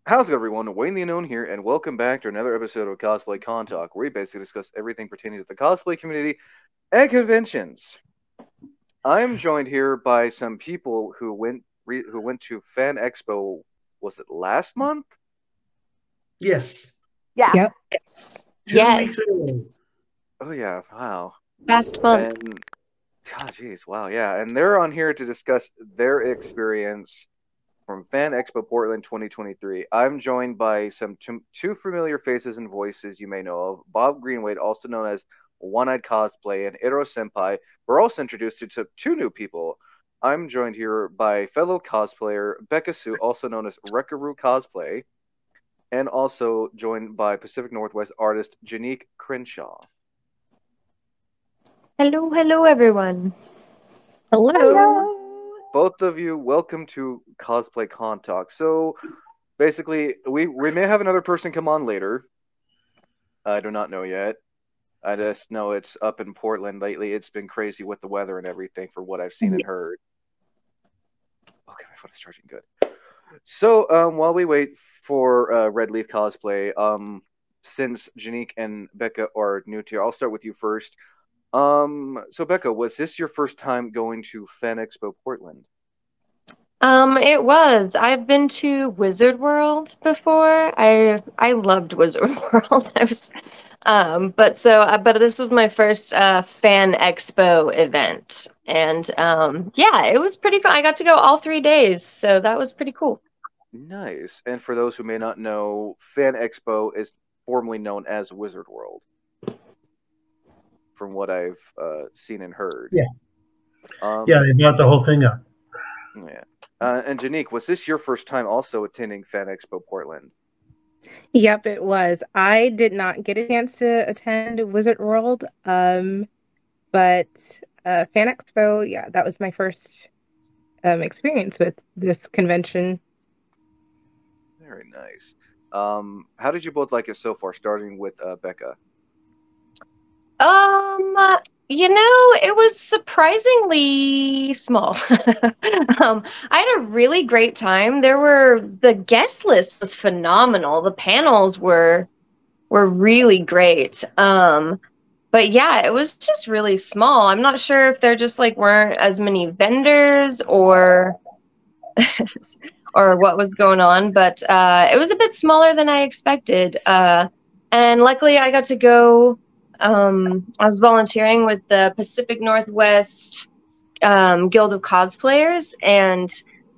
How's it, everyone? Wayne the Unknown here, and welcome back to another episode of Cosplay Con Talk, where we basically discuss everything pertaining to the cosplay community and conventions. I'm joined here by some people who went to Fan Expo. Was it last month? Yes. Yeah. Yep. Yes. 2 weeks ago. Oh yeah, wow. Last month. And oh geez, wow, yeah. And they're on here to discuss their experience from Fan Expo Portland 2023. I'm joined by two familiar faces and voices you may know of. Bob Greenwade, also known as One Eyed Cosplay, and Iro Senpai. We're also introduced to two new people. I'm joined here by fellow cosplayer Becca Sue, also known as Wrecka Roo Cosplay, and also joined by Pacific Northwest artist Janique Crenshaw. Hello, everyone. Hello. Both of you, welcome to Cosplay Con Talk. So, basically, we may have another person come on later. I do not know yet. I just know it's up in Portland lately. It's been crazy with the weather and everything for what I've seen and heard. Okay, my phone is charging good. So, while we wait for Red Leaf Cosplay, since Janique and Becca are new to here, I'll start with you first. So Becca, was this your first time going to Fan Expo Portland? It was. I've been to Wizard World before. I loved Wizard World. But this was my first Fan Expo event, and yeah, it was pretty fun. I got to go all 3 days, so that was pretty cool. Nice. And for those who may not know, Fan Expo is formerly known as Wizard World, from what I've seen and heard. Yeah. Yeah, they brought the whole thing up. Yeah. And Janique, was this your first time also attending Fan Expo Portland? Yep, it was. I did not get a chance to attend Wizard World, but Fan Expo, yeah, that was my first experience with this convention. Very nice. How did you both like it so far, starting with Becca? It was surprisingly small. I had a really great time. The guest list was phenomenal. The panels were really great. But yeah, it was just really small. I'm not sure if there just like weren't as many vendors or or what was going on, but it was a bit smaller than I expected. And luckily I got to go. I was volunteering with the Pacific Northwest Guild of Cosplayers, and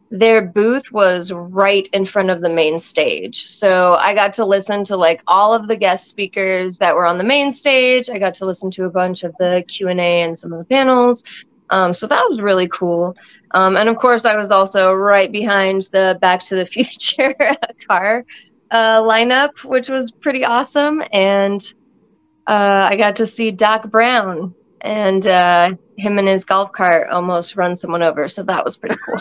their booth was right in front of the main stage. So I got to listen to like all of the guest speakers that were on the main stage. I got to listen to a bunch of the Q&A and some of the panels. So that was really cool. And of course, I was also right behind the Back to the Future car lineup, which was pretty awesome. And I got to see Doc Brown, and him and his golf cart almost run someone over. So that was pretty cool.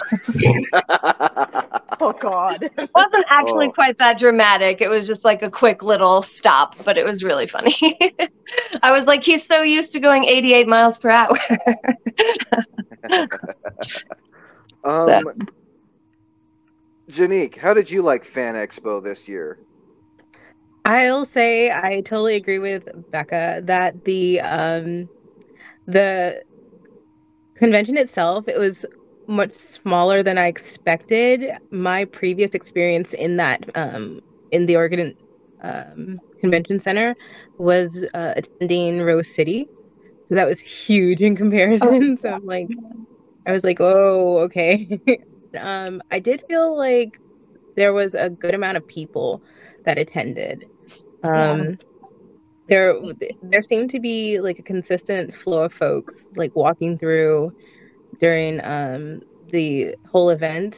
Oh, God. It wasn't actually quite that dramatic. It was just like a quick little stop, but it was really funny. I was like, he's so used to going 88 miles per hour. Janique, how did you like Fan Expo this year? I'll say I totally agree with Becca that the convention itself, it was much smaller than I expected. My previous experience in that in the Oregon Convention Center was attending Rose City, so that was huge in comparison. So I was like, oh, okay. I did feel like there was a good amount of people that attended. There seemed to be like a consistent flow of folks like walking through during the whole event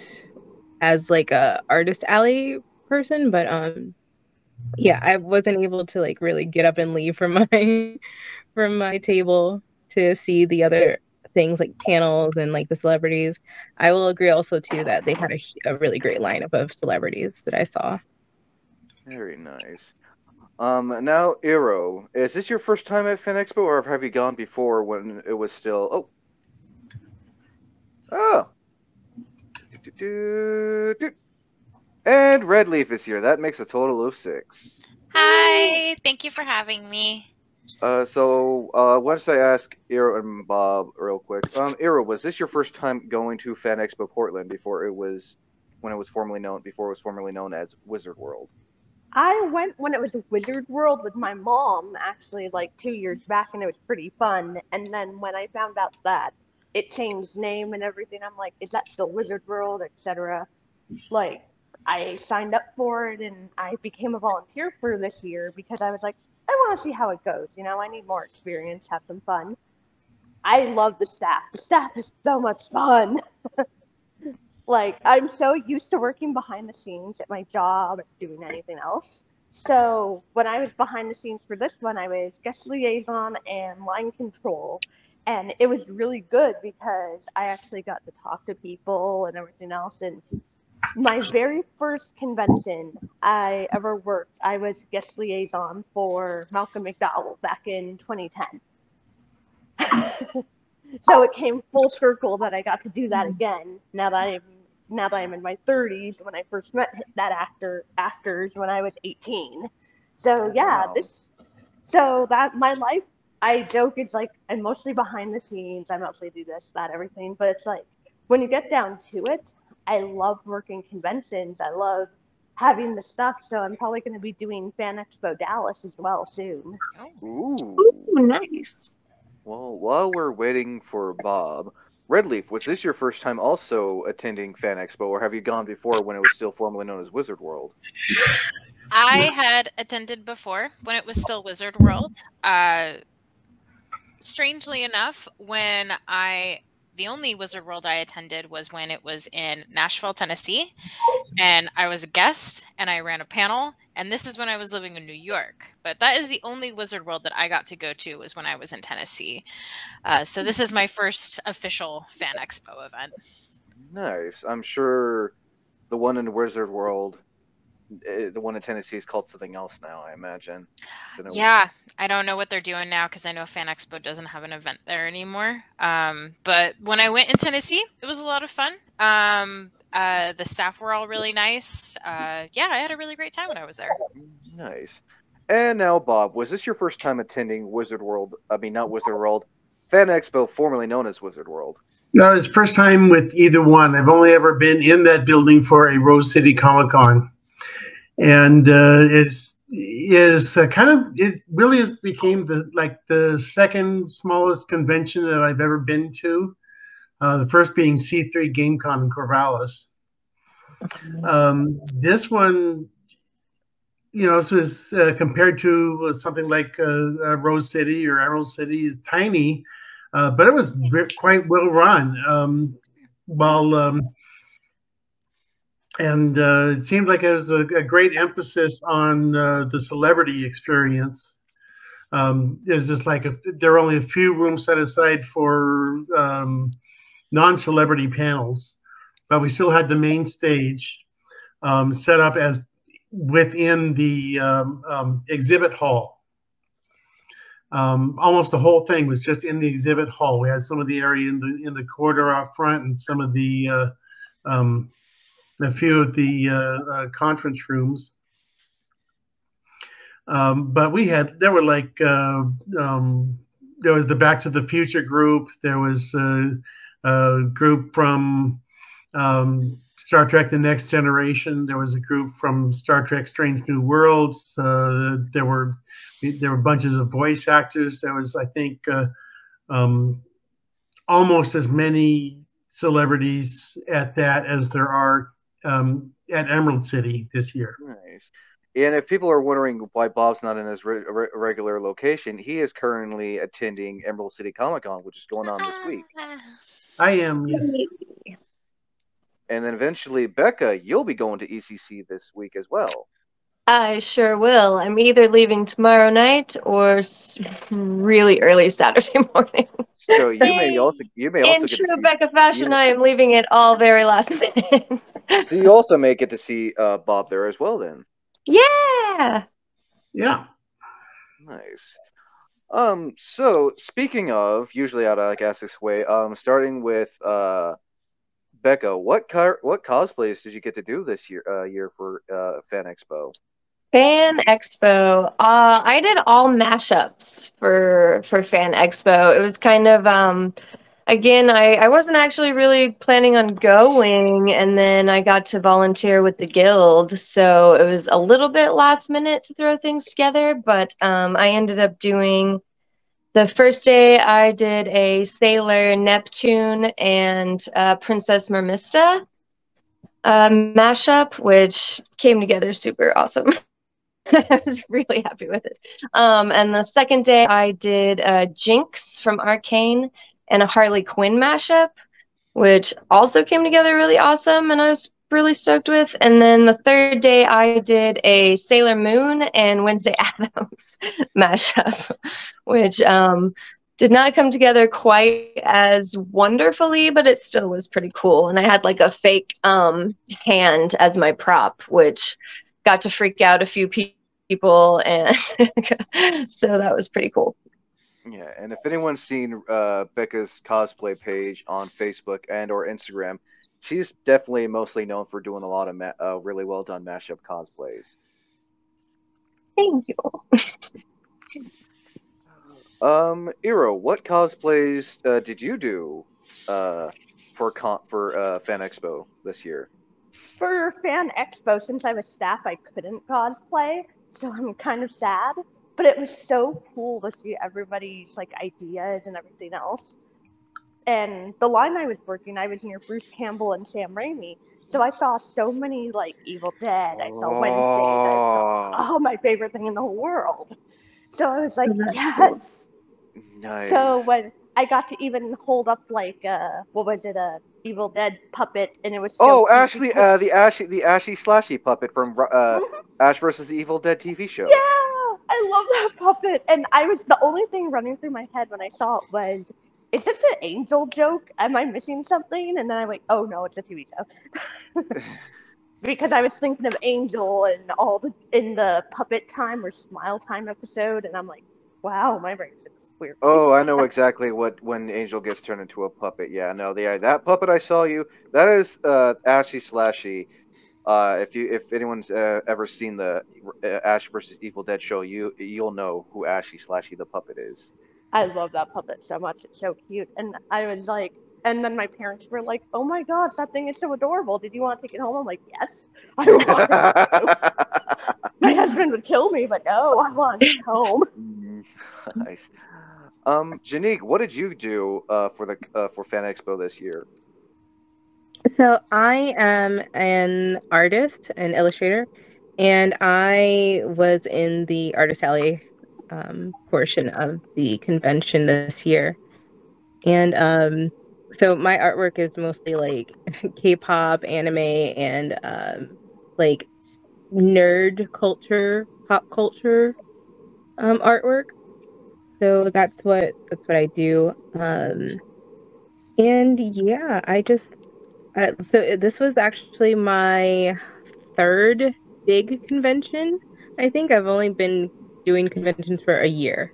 as like a artist alley person, but yeah, I wasn't able to like really get up and leave from my table to see the other things like panels and like the celebrities. I will agree also too that they had a really great lineup of celebrities that I saw. Very nice. Now, Iro, is this your first time at Fan Expo, or have you gone before when it was still... Oh! And Red Leaf is here. That makes a total of 6. Hi, thank you for having me. Once I ask Ira and Bob real quick, Ira, was this your first time going to Fan Expo Portland before it was formerly known as Wizard World? I went when it was Wizard World with my mom, actually, like 2 years back, and it was pretty fun. And then when I found out that it changed name and everything, I'm like, is that still Wizard World, etc. Like, I signed up for it and I became a volunteer for this year because I was like, I want to see how it goes. You know, I need more experience, have some fun. I love the staff. The staff is so much fun. Like, I'm so used to working behind the scenes at my job or doing anything else. So when I was behind the scenes for this one, I was guest liaison and line control. And it was really good because I actually got to talk to people and everything else. And my very first convention I ever worked, I was guest liaison for Malcolm McDowell back in 2010. So it came full circle that I got to do that again now that I'm in my 30s. When I first met that actors when I was 18. So yeah, Wow. my life, I joke, is like I'm mostly behind the scenes. I mostly do this, that, everything. But it's like when you get down to it, I love working conventions. I love having the stuff. So I'm probably going to be doing Fan Expo Dallas as well soon. Ooh. Ooh, nice. Well, while we're waiting for Bob, Redleaf, was this your first time also attending Fan Expo, or have you gone before when it was still formerly known as Wizard World? I had attended before when it was still Wizard World. Strangely enough, the only Wizard World I attended was when it was in Nashville, Tennessee, and I was a guest and I ran a panel, and this is when I was living in New York. But that is the only Wizard World that I got to go to, was when I was in Tennessee. So this is my first official Fan Expo event. Nice. I'm sure the one in Wizard World, the one in Tennessee, is called something else now, I imagine. Yeah, I don't know what they're doing now because I know Fan Expo doesn't have an event there anymore. But when I went in Tennessee, it was a lot of fun. The staff were all really nice. Yeah, I had a really great time when I was there. Nice. And now, Bob, was this your first time attending Wizard World? I mean, not Wizard World, Fan Expo, formerly known as Wizard World. No, it's first time with either one. I've only ever been in that building for a Rose City Comic Con, and it really has became the second smallest convention that I've ever been to. The first being C3 GameCon in Corvallis. This one, this was compared to something like Rose City or Emerald City, is tiny, but it was quite well run. And it seemed like it was a great emphasis on the celebrity experience. There's just there are only a few rooms set aside for non-celebrity panels, but we still had the main stage set up as within the exhibit hall. Almost the whole thing was just in the exhibit hall. We had some of the area in the corridor out front, and some of a few of the conference rooms. But there was the Back to the Future group. There was a group from Star Trek: The Next Generation. There was a group from Star Trek: Strange New Worlds. There were bunches of voice actors. There was, I think, almost as many celebrities at that as there are at Emerald City this year. Nice. And if people are wondering why Bob's not in his regular location, he is currently attending Emerald City Comic Con, which is going on this week. I am, yes. And then eventually, Becca, you'll be going to ECC this week as well. I sure will. I'm either leaving tomorrow night or really early Saturday morning. So you may also in get true to see, Becca fashion, I am leaving it all very last minute. So you also may get to see Bob there as well, then. Yeah. Yeah. Nice. So speaking of, usually I'd ask this way, starting with Becca, what cosplays did you get to do this year for Fan Expo? Fan Expo. I did all mashups for Fan Expo. It was kind of again, I wasn't actually really planning on going, and then I got to volunteer with the guild, so it was a little bit last minute to throw things together, but I ended up doing the first day I did a Sailor Neptune and Princess Mermista mashup, which came together super awesome. I was really happy with it. And the second day I did Jinx from Arcane and a Harley Quinn mashup, which also came together really awesome and I was really stoked with. And then the third day I did a Sailor Moon and Wednesday Addams mashup, which did not come together quite as wonderfully, but it still was pretty cool. And I had like a fake hand as my prop, which got to freak out a few people, and so that was pretty cool. Yeah, and if anyone's seen Becca's cosplay page on Facebook and or Instagram, she's definitely mostly known for doing a lot of really well done mashup cosplays. Thank you. Iro, what cosplays did you do for Fan Expo this year? For Fan Expo, since I was staff, I couldn't cosplay, so I'm kind of sad. But it was so cool to see everybody's like ideas and everything else. And the line I was working, I was near Bruce Campbell and Sam Raimi, so I saw so many like Evil Dead. I saw Wednesday. I saw my favorite thing in the whole world. So I was like, yes. Cool. Nice. So when I got to even hold up like what was it, a Evil Dead puppet, and it was so Ashley, the Ashy Slashy puppet from Ash versus the Evil Dead TV show. Yeah, I love that puppet. And the only thing running through my head when I saw it was, is this an Angel joke? Am I missing something? And then I went, oh no, it's a TV show. Because I was thinking of Angel and in the Puppet Time or Smile Time episode, and I'm like, wow, my brain's weird. Oh, I know exactly when Angel gets turned into a puppet. Yeah, no, that puppet I saw you. That is Ashy Slashy. If anyone's ever seen the Ash versus Evil Dead show, you'll know who Ashy Slashy the puppet is. I love that puppet so much. It's so cute. And I was like, and then my parents were like, oh my gosh, that thing is so adorable. Did you want to take it home? I'm like, yes, I want it. My husband would kill me, but no, I want it home. Nice. Janique, what did you do for Fan Expo this year? So I am an artist, an illustrator, and I was in the Artist Alley portion of the convention this year. And so my artwork is mostly like K-pop, anime, and like nerd culture, pop culture artwork. So that's what I do. And yeah, so this was actually my third big convention. I think I've only been doing conventions for a year.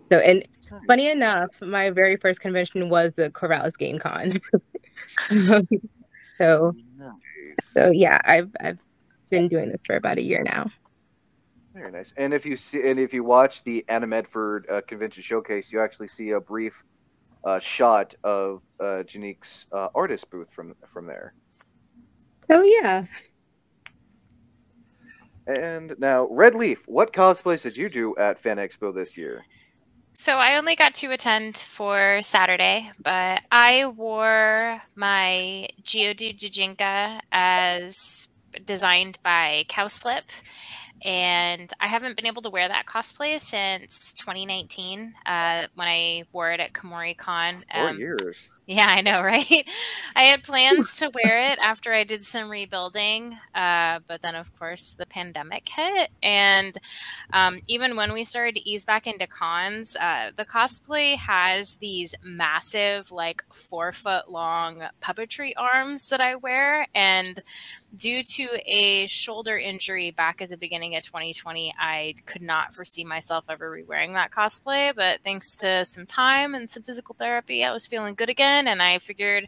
So, and funny enough, my very first convention was the Corvallis Game Con. So yeah, I've been doing this for about a year now. Very nice. And if you watch the Anna Medford convention showcase, you actually see a brief shot of Janique's artist booth from there. Oh yeah. And now, Red Leaf, what cosplays did you do at Fan Expo this year? So I only got to attend for Saturday, but I wore my Geodude Jijinka as designed by Cowslip. And I haven't been able to wear that cosplay since 2019 when I wore it at KomoriCon. 4 years. Yeah, I know, right? I had plans to wear it after I did some rebuilding, but then, of course, the pandemic hit. And even when we started to ease back into cons, the cosplay has these massive, like 4-foot-long puppetry arms that I wear. And due to a shoulder injury back at the beginning of 2020, I could not foresee myself ever re-wearing that cosplay. But thanks to some time and some physical therapy, I was feeling good again. Portland, and I figured,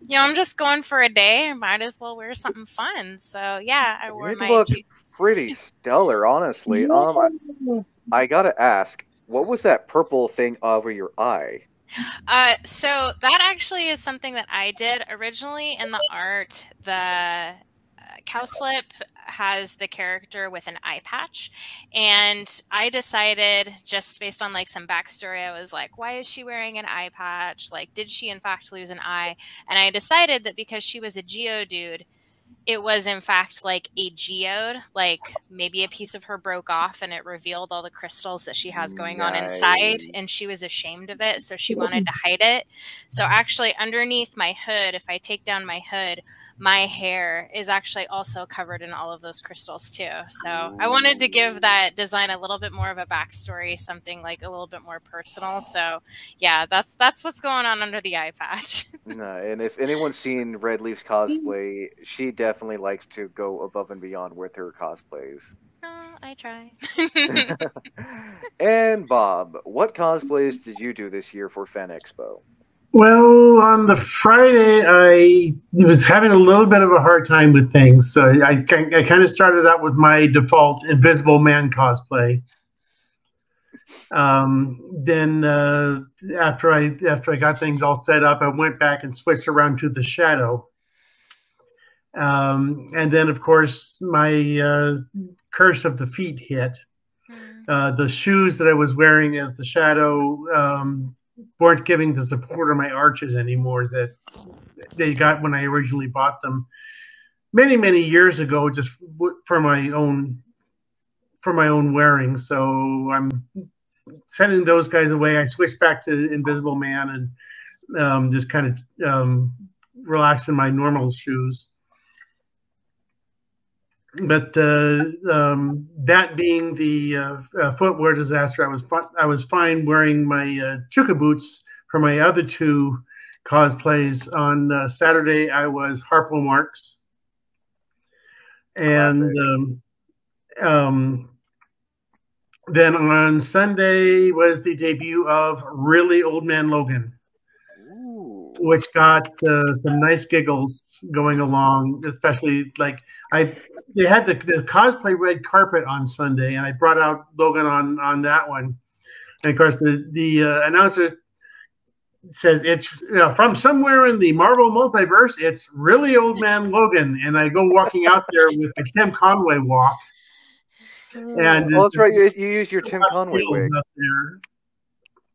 you know, I'm just going for a day. I might as well wear something fun. So yeah, I wore It my. looked pretty stellar, honestly. I gotta ask, what was that purple thing over your eye? So that actually is something that I did originally in the art. The cowslip has the character with an eye patch, and I decided, just based on like some backstory, I was like, why is she wearing an eye patch? Like, did she in fact lose an eye? And I decided that because she was a Geodude, it was in fact like a geode, like maybe a piece of her broke off and it revealed all the crystals that she has going on inside, and she was ashamed of it, so she wanted to hide it. So actually underneath my hood, if I take down my hood, my hair is actually also covered in all of those crystals too. So I wanted to give that design a little bit more of a backstory, something like a little bit more personal. So yeah, that's what's going on under the eye patch. No, and if anyone's seen Red Leaf's cosplay, she definitely likes to go above and beyond with her cosplays. Oh, I try. And Bob, what cosplays did you do this year for Fan Expo? Well, on the Friday, I was having a little bit of a hard time with things, so I kind of started out with my default Invisible Man cosplay. Then after I got things all set up, I went back and switched around to the Shadow. And then, of course, my Curse of the Feet hit. The shoes that I was wearing as the Shadow weren't giving the support of my arches anymore that they got when I originally bought them many years ago, just for my own wearing. So I'm sending those guys away. I switched back to Invisible Man and just kind of relaxed in my normal shoes. But that being the footwear disaster, I was fine wearing my Chuka boots for my other two cosplays. On Saturday, I was Harpo Marx, and then on Sunday was the debut of Really Old Man Logan, which got some nice giggles going along, especially like they had the cosplay red carpet on Sunday, and I brought out Logan on that one. And of course, the announcer says it's from somewhere in the Marvel multiverse. It's Really Old Man Logan, and I go walking out there with the Tim Conway walk. And that's right. You use your Tim Conway wig. Up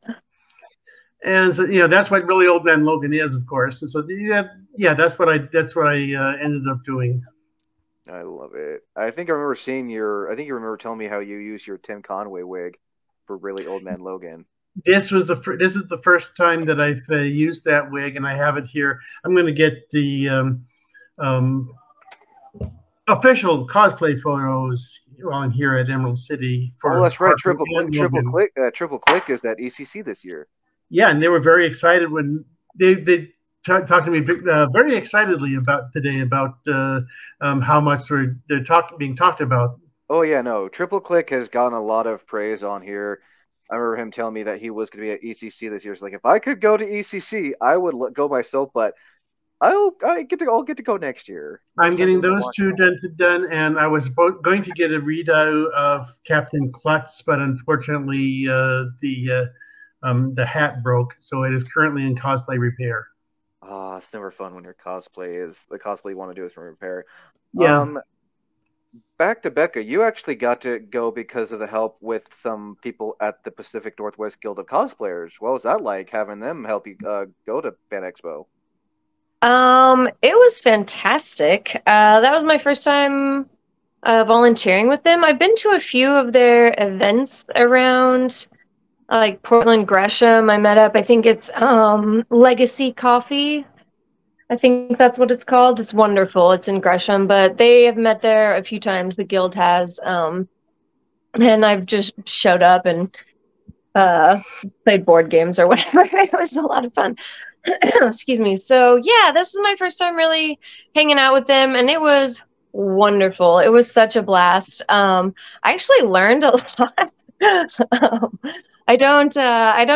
there. And so that's what Really Old Man Logan is, of course. And so that's what I ended up doing. I love it. I think I remember seeing I think you remember telling me how you use your Tim Conway wig for Really Old Man Logan. This is the first time that I've used that wig, and I have it here. I'm going to get the official cosplay photos on here at Emerald City. Oh, that's right. Triple Click is at ECC this year. Yeah, and they were very excited when they talked to me very excitedly about today about how much they're being talked about. Oh yeah, no, Triple Click has gotten a lot of praise on here. I remember him telling me that he was going to be at ECC this year. It's like, if I could go to ECC, I would go myself, but I'll get to go next year. I'm getting those two done, and I was going to get a redo of Captain Klutz, but unfortunately the hat broke, so it is currently in cosplay repair. Oh, it's never fun when the cosplay you want to do is from repair. Yeah. Back to Becca, you actually got to go because of the help with some people at the Pacific Northwest Guild of Cosplayers. What was that like, having them help you go to Fan Expo? It was fantastic. That was my first time volunteering with them. I've been to a few of their events around, like Portland, Gresham. I met up. I think it's Legacy Coffee. I think that's what it's called. It's wonderful. It's in Gresham, but they have met there a few times. The guild has, and I've just showed up and played board games or whatever. It was a lot of fun. Excuse me. So yeah, this was my first time really hanging out with them, and it was wonderful. It was such a blast. I actually learned a lot. I don't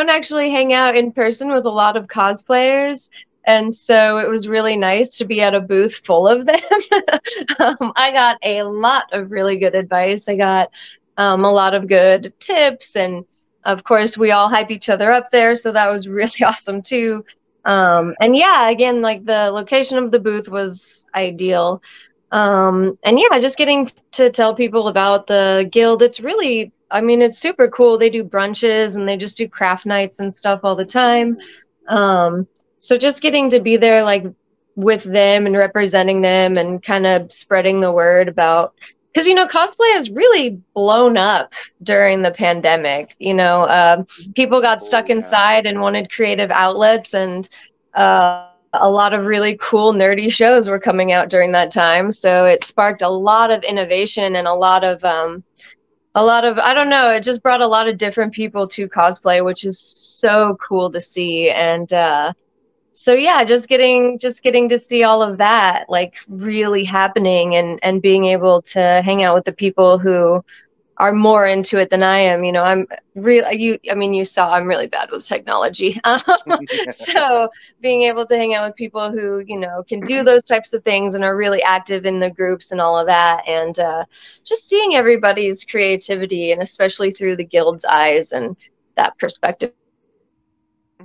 actually hang out in person with a lot of cosplayers, and so it was really nice to be at a booth full of them. I got a lot of really good advice. I got a lot of good tips, and of course we all hype each other up there, so that was really awesome too. And yeah, again, like the location of the booth was ideal. And yeah, just getting to tell people about the guild. It's really, I mean, it's super cool. They do brunches and they just do craft nights and stuff all the time. So just getting to be there, like with them and representing them and kind of spreading the word about, because, you know, cosplay has really blown up during the pandemic. You know, people got stuck inside and wanted creative outlets, and a lot of really cool nerdy shows were coming out during that time. So it sparked a lot of innovation and a lot of I don't know, it just brought a lot of different people to cosplay, which is so cool to see. And so yeah, just getting to see all of that like really happening, and being able to hang out with the people who are more into it than I am. You know, I mean, you saw I'm really bad with technology. So being able to hang out with people who, you know, can do those types of things and are really active in the groups and all of that, and just seeing everybody's creativity, and especially through the guild's eyes and that perspective.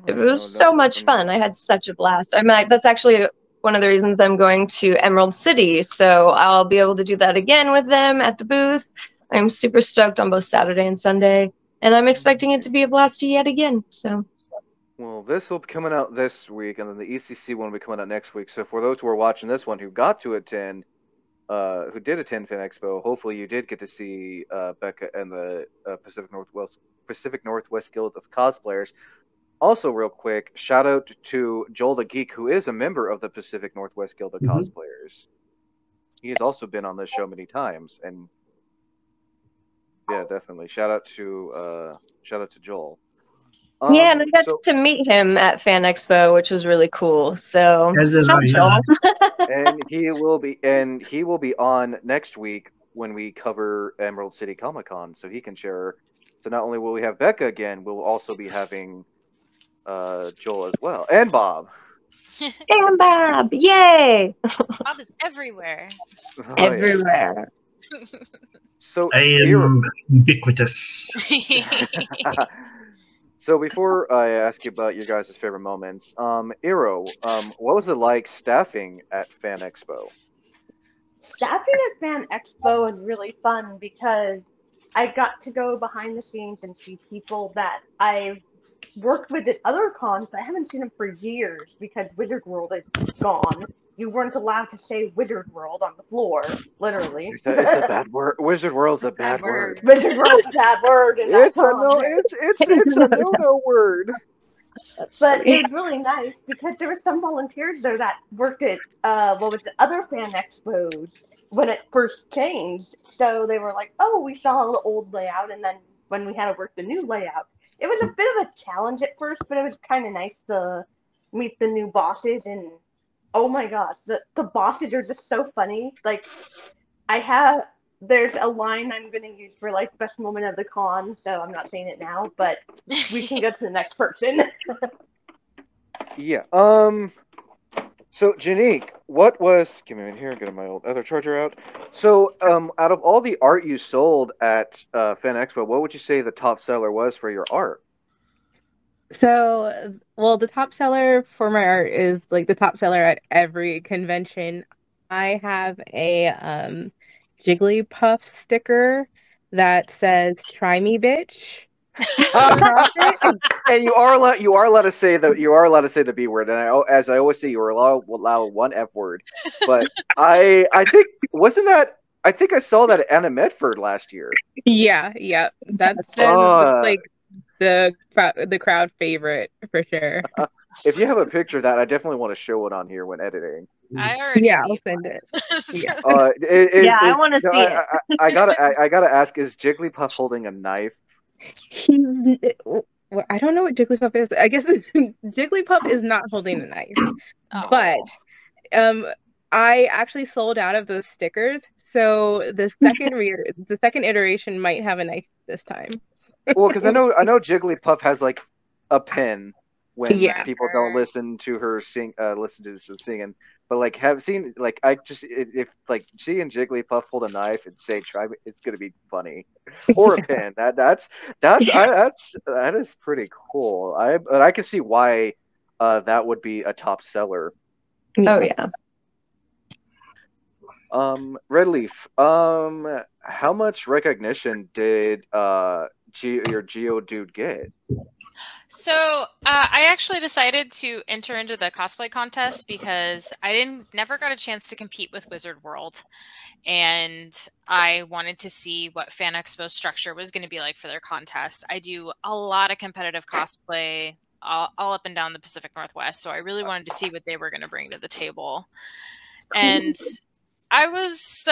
It was so much fun. I had such a blast. I mean, that's actually one of the reasons I'm going to Emerald City, so I'll be able to do that again with them at the booth. I'm super stoked on both Saturday and Sunday, and I'm expecting it to be a blast yet again. So, well, this will be coming out this week, and then the ECC one will be coming out next week. So for those who are watching this one who got to attend, who did attend Fan Expo, hopefully you did get to see Becca and the Pacific Northwest Guild of Cosplayers. Also, real quick, shout out to Joel the Geek, who is a member of the Pacific Northwest Guild of Cosplayers. He has also been on this show many times, and yeah, definitely. Shout out to Joel. Yeah, and I got to meet him at Fan Expo, which was really cool. So, Joel. And he will be on next week when we cover Emerald City Comic Con, so he can share. So not only will we have Becca again, we'll also be having Joel as well, and Bob. And Bob, yay! Bob is everywhere. Oh, everywhere. Yeah. So I am ubiquitous. So before I ask you about your guys' favorite moments, Iro, what was it like staffing at Fan Expo? Staffing at Fan Expo was really fun because I got to go behind the scenes and see people that I've worked with at other cons, but I haven't seen them for years because Wizard World is gone. You weren't allowed to say Wizard World on the floor, literally. It's a bad word. Wizard World's a bad word. Wizard World's a bad word. It's a no word. But it was really nice because there were some volunteers there that worked at other Fan Expos when it first changed. So they were like, "Oh, we saw the old layout, and then when we had to work the new layout, it was a bit of a challenge at first, but it was kind of nice to meet the new bosses and." Oh my gosh, the bosses are just so funny. Like, there's a line I'm going to use for, like, best moment of the con, so I'm not saying it now, but we can go to the next person. Yeah. So, Janique, give me a minute here, get my old other charger out. So, out of all the art you sold at Fan Expo, what would you say the top seller was for your art? So, well, the top seller for my art is like the top seller at every convention. I have a Jigglypuff sticker that says "Try me, bitch." And you are allowed to say the B word. And as I always say, you are allowed one F word. But I think I think I saw that at Anna Medford last year. Yeah, that's like the crowd favorite for sure. If you have a picture of that, I definitely want to show it on here when editing. I'll send it. I want to see it. I gotta ask: is Jigglypuff holding a knife? I don't know what Jigglypuff is. I guess Jigglypuff is not holding a knife, but I actually sold out of those stickers. So the second iteration might have a knife this time. Well, because I know Jigglypuff has like a pin when Yeah. people don't listen to her listen to some singing. But like have seen like I just if like she and Jigglypuff hold a knife and say try me, it's gonna be funny. Or a pin. That is pretty cool. I can see why that would be a top seller. Oh yeah. Red Leaf. How much recognition did your Geodude get? So I actually decided to enter into the cosplay contest because I never got a chance to compete with Wizard World, and I wanted to see what Fan Expo structure was going to be like for their contest. I do a lot of competitive cosplay all up and down the Pacific Northwest, so I really wanted to see what they were going to bring to the table. And I was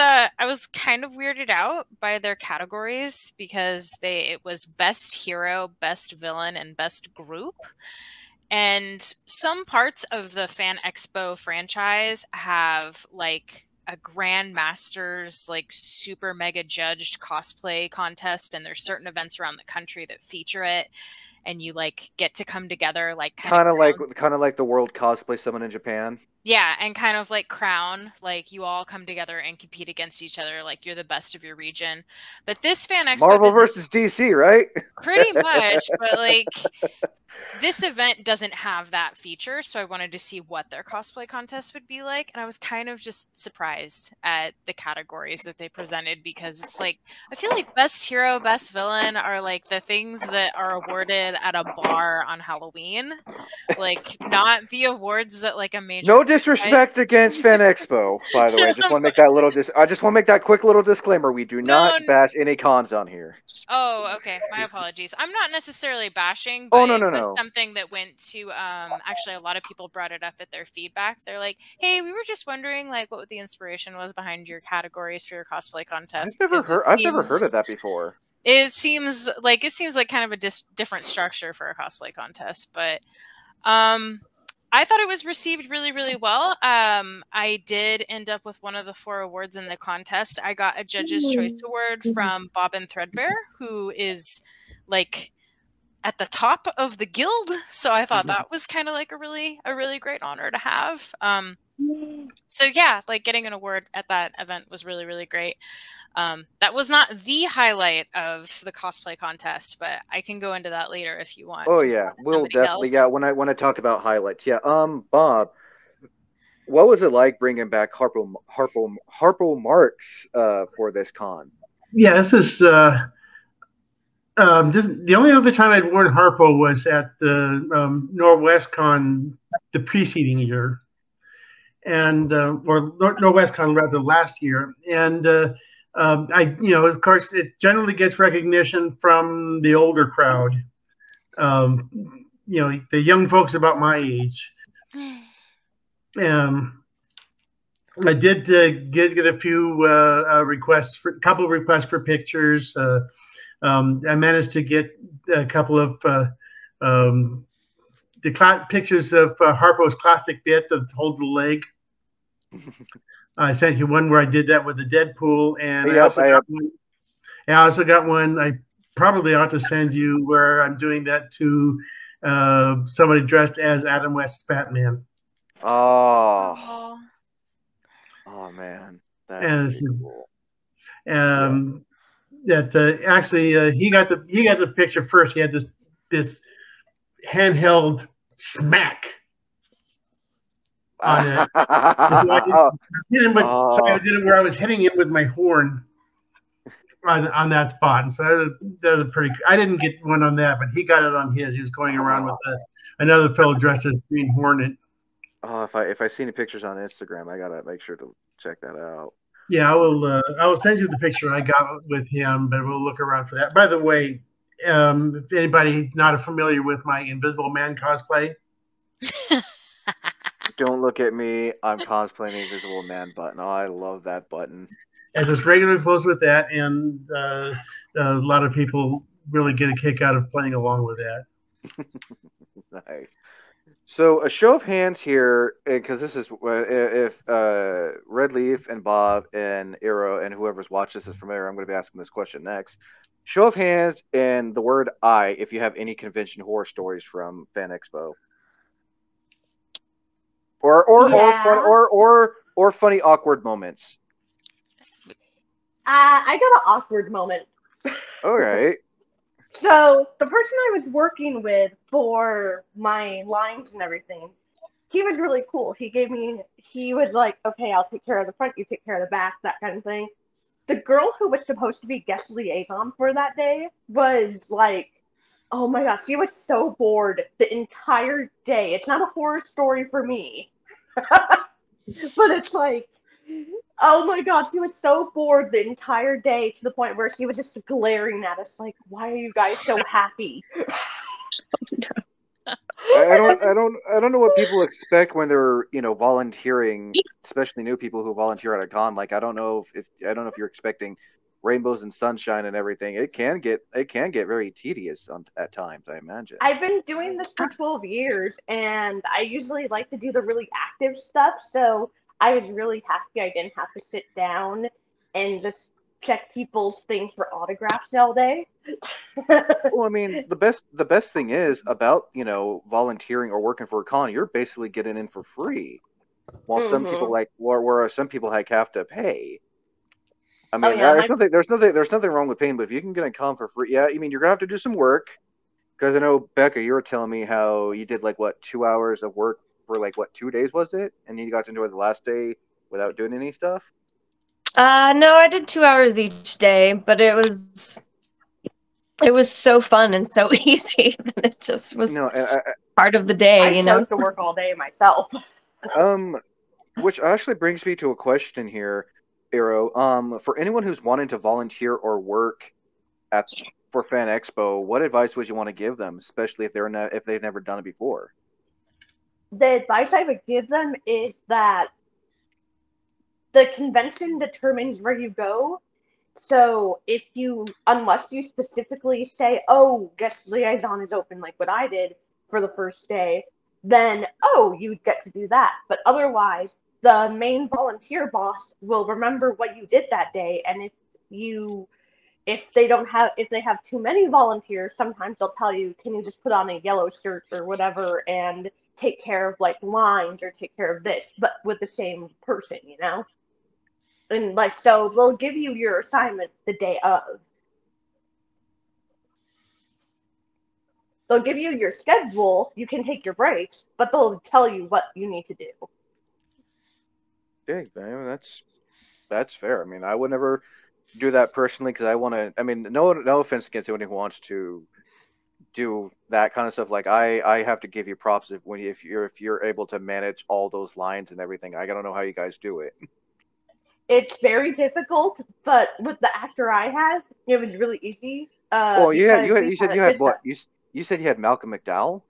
kind of weirded out by their categories because it was best hero, best villain, and best group. And some parts of the Fan Expo franchise have like a Grandmaster's like super mega judged cosplay contest, and there's certain events around the country that feature it, and you like get to come together like kind of like the World Cosplay Summit in Japan. Yeah, and kind of like Crown, like you all come together and compete against each other, like you're the best of your region. But this Fan Expo Marvel versus DC, right? Pretty much, but like this event doesn't have that feature, so I wanted to see what their cosplay contest would be like, and I was kind of just surprised at the categories that they presented because it's like I feel like best hero, best villain are like the things that are awarded at a bar on Halloween, like not the awards that like a major. No disrespect against Fan Expo, by the way. I just want to make that quick little disclaimer. We do not bash any cons on here. Oh, okay. My apologies. I'm not necessarily bashing, but it was something that went to actually a lot of people brought it up at their feedback. They're like, "Hey, we were just wondering like what the inspiration was behind your categories for your cosplay contest." I've never heard of that before. It seems like kind of a different structure for a cosplay contest, but I thought it was received really, really well. I did end up with one of the 4 awards in the contest. I got a Judge's Choice Award from Bob and Threadbare, who is like at the top of the guild. So I thought that was kind of like a really great honor to have. So yeah, like getting an award at that event was really, really great. That was not the highlight of the cosplay contest, but I can go into that later if you want. Oh yeah, we'll definitely. Yeah, when I talk about highlights, yeah. Bob, what was it like bringing back Harpo Marx for this con? Yeah, this is the only other time I'd worn Harpo was at the Northwest Con the preceding year, and or Northwest Con rather last year, and of course, it generally gets recognition from the older crowd. The young folks about my age. I did get a few requests, a couple of requests for pictures. I managed to get a couple of pictures of Harpo's classic bit of Hold the Leg. I sent you one where I did that with the Deadpool, and I also got one I probably ought to send you where I'm doing that to somebody dressed as Adam West's Batman. Oh man, that's cool. Actually, he got the picture first. He had this handheld smack on it. So I did it where I was hitting it with my horn on that spot. And so that was pretty. I didn't get one on that, but he got it on his. He was going around with another fellow dressed as Green Hornet. Oh, if I see any pictures on Instagram, I gotta make sure to check that out. Yeah, I will send you the picture I got with him, but we'll look around for that. By the way, if anybody not familiar with my Invisible Man cosplay. Don't look at me. I'm cosplaying the Invisible Man button. Oh, I love that button. I just regular close with that, and a lot of people really get a kick out of playing along with that. Nice. So a show of hands here, because this is if Red Leaf and Bob and Iro and whoever's watched this is familiar, I'm going to be asking this question next. show of hands and the word "I" if you have any convention horror stories from Fan Expo, or funny awkward moments. I got an awkward moment. All right. So the person I was working with for my lines and everything, he was really cool. He was like, okay, I'll take care of the front, you take care of the back, that kind of thing. The girl who was supposed to be guest liaison for that day was like, oh my gosh, she was so bored the entire day. It's not a horror story for me, but it's like, oh my god, she was so bored the entire day to the point where she was just glaring at us like, why are you guys so happy? I don't know what people expect when they're, volunteering, especially new people who volunteer at a con. Like, I don't know if you're expecting rainbows and sunshine and everything. It can get very tedious at times, I imagine. I've been doing this for 12 years, and I usually like to do the really active stuff, so I was really happy I didn't have to sit down and just check people's things for autographs all day. Well, I mean, the best thing is about, volunteering or working for a con, you're basically getting in for free. While some people whereas some people have to pay. I mean, there's nothing wrong with paying, but if you can get a con for free, yeah, I mean, you're gonna have to do some work. Because I know, Becca, you were telling me how you did 2 hours of work for 2 days, was it? And you got to enjoy the last day without doing any stuff? No, I did 2 hours each day, but it was so fun and so easy that it just was part of the day, I chose to work all day myself. Which actually brings me to a question here, Arrow. For anyone who's wanting to volunteer or work for Fan Expo, what advice would you want to give them, especially if they've never done it before? The advice I would give them is that the convention determines where you go. So unless you specifically say, oh, guest liaison is open, like what I did for the first day, then, you get to do that. But otherwise, the main volunteer boss will remember what you did that day. And if they have too many volunteers, sometimes they'll tell you, can you just put on a yellow shirt or whatever and take care of lines or take care of this, but with the same person, And so they'll give you your assignment the day of. They'll give you your schedule, you can take your breaks, but they'll tell you what you need to do. Yeah, that's fair. I mean, I would never do that personally because I mean, no offense against anyone who wants to do that kind of stuff. I have to give you props if you're able to manage all those lines and everything. I don't know how you guys do it. It's very difficult, but with the actor I had, it was really easy. You said you had Malcolm McDowell?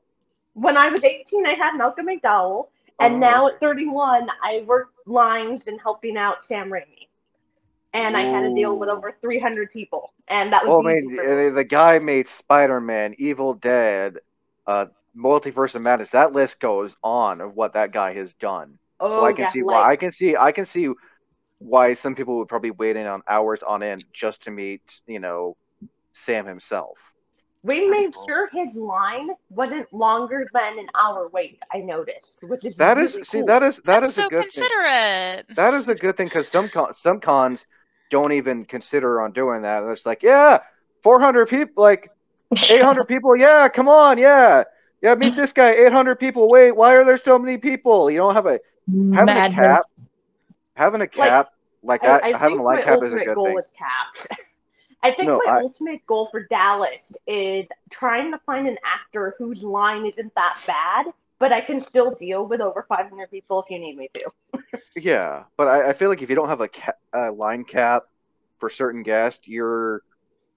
When I was 18, I had Malcolm McDowell, and now at 31, I work lines and helping out Sam Raimi. And I had to deal with over 300 people, and that was easy for me. The guy made Spider-Man, Evil Dead, Multiverse of Madness. That list goes on of what that guy has done. So I can see why. I can see why some people would probably wait in on hours on end just to meet, Sam himself. We made sure his line wasn't longer than an hour wait. I noticed, which is that really is cool. that is so a good considerate. thing. That is a good thing because some cons don't even consider on doing that. It's 400 people, 800 people. Yeah, come on, yeah, meet this guy. 800 people. Wait, why are there so many people? You don't have having a cap. Having a cap that, having a line cap is a good thing. Is capped. I think my ultimate goal for Dallas is trying to find an actor whose line isn't that bad, but I can still deal with over 500 people if you need me to. Yeah, but I feel like if you don't have a line cap for certain guests, you're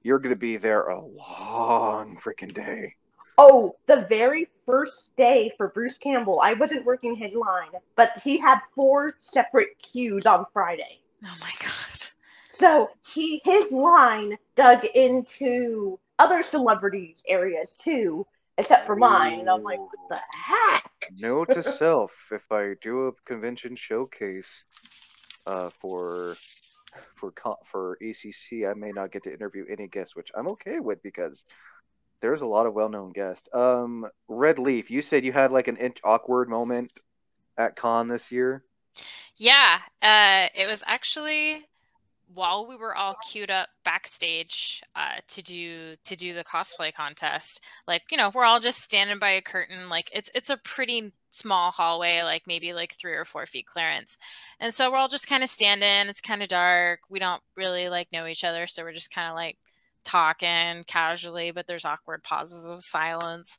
going to be there a long freaking day. Oh, the very first day for Bruce Campbell, I wasn't working his line, but he had 4 separate queues on Friday. Oh my god. So his line dug into other celebrities' areas too, except for mine. And I'm like, what the heck? Note to self, if I do a convention showcase for for ECC, I may not get to interview any guests, which I'm okay with because there's a lot of well-known guests. Red Leaf, you said you had like an awkward moment at con this year. Yeah, it was actually while we were all queued up backstage to do the cosplay contest. Like, you know, we're all just standing by a curtain. Like it's a pretty small hallway, like maybe like 3 or 4 feet clearance. And so we're all just kind of standing. It's kind of dark. We don't really like know each other, so we're just kind of like talking casually, but there's awkward pauses of silence.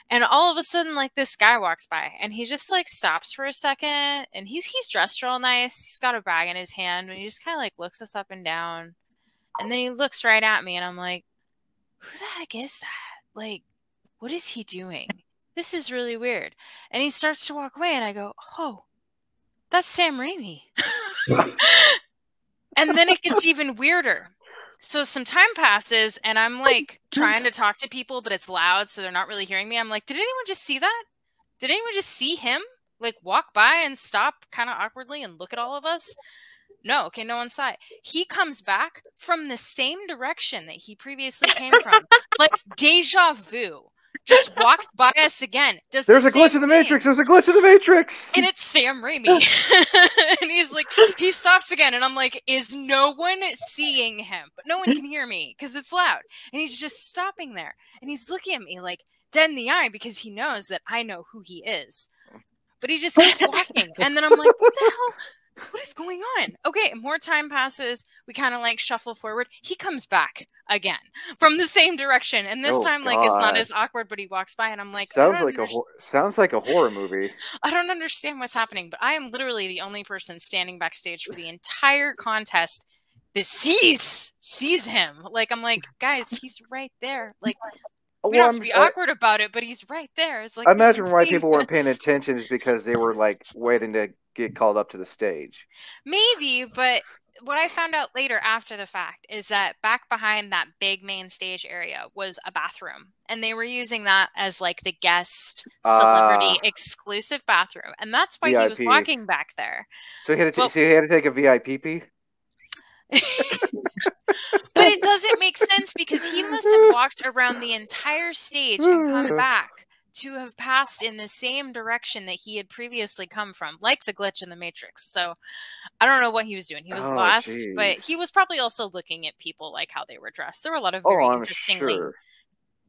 And all of a sudden, like, this guy walks by and he just like stops for a second, and he's dressed real nice. He's got a bag in his hand, and he just kind of like looks us up and down. And then he looks right at me, and I'm like, who the heck is that? Like, what is he doing? This is really weird. And he starts to walk away, and I go, oh, that's Sam Raimi. And then it gets even weirder. So some time passes, and I'm like trying to talk to people, but it's loud, so they're not really hearing me. I'm like, did anyone just see that? Did anyone just see him like walk by and stop kind of awkwardly and look at all of us? No, okay, no one saw it. He comes back from the same direction that he previously came from. Like deja vu. Just walks by us again. There's a glitch in the Matrix. There's a glitch in the Matrix. And it's Sam Raimi. And he's like, he stops again. And I'm like, is no one seeing him? But no one can hear me because it's loud. And he's just stopping there. And he's looking at me like dead in the eye because he knows that I know who he is. But he just keeps walking. And then I'm like, what the hell? What is going on? Okay, more time passes. We kind of like shuffle forward. He comes back again from the same direction, and this time like it's not as awkward. But he walks by, and I'm like, sounds like a horror movie. I don't understand what's happening, but I am literally the only person standing backstage for the entire contest that sees him. Like, I'm like, guys, he's right there. Like, we don't have to be awkward about it, but he's right there. It's like, I imagine why people weren't paying attention is because they were like waiting to get called up to the stage. Maybe, but what I found out later after the fact is that back behind that big main stage area was a bathroom, and they were using that as like the guest celebrity exclusive bathroom, and that's why VIP. He was walking back there. So he had to take a VIP pee? But it doesn't make sense because he must have walked around the entire stage and come back to have passed in the same direction that he had previously come from, like the glitch in the Matrix. So I don't know what he was doing. He was lost, but he was probably also looking at people, like how they were dressed. There were a lot of very interestingly,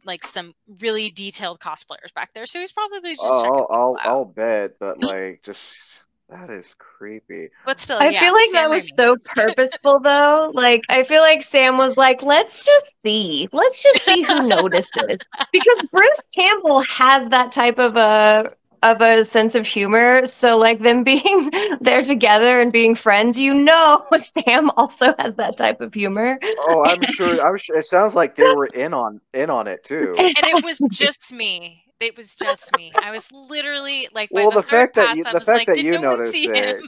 like some really detailed cosplayers back there. So he's probably just checking people out. I'll bet, but like just... That is creepy. But still, I feel like that was so purposeful, though. Like, I feel like Sam was like, let's just see who notices. Because Bruce Campbell has that type of a sense of humor. So, like, them being there together and being friends, you know, Sam also has that type of humor. Oh, I'm sure. It sounds like they were in on it too. And it was just me. It was just me. I was literally like, by the fact third that pass, I was like, did no one see him?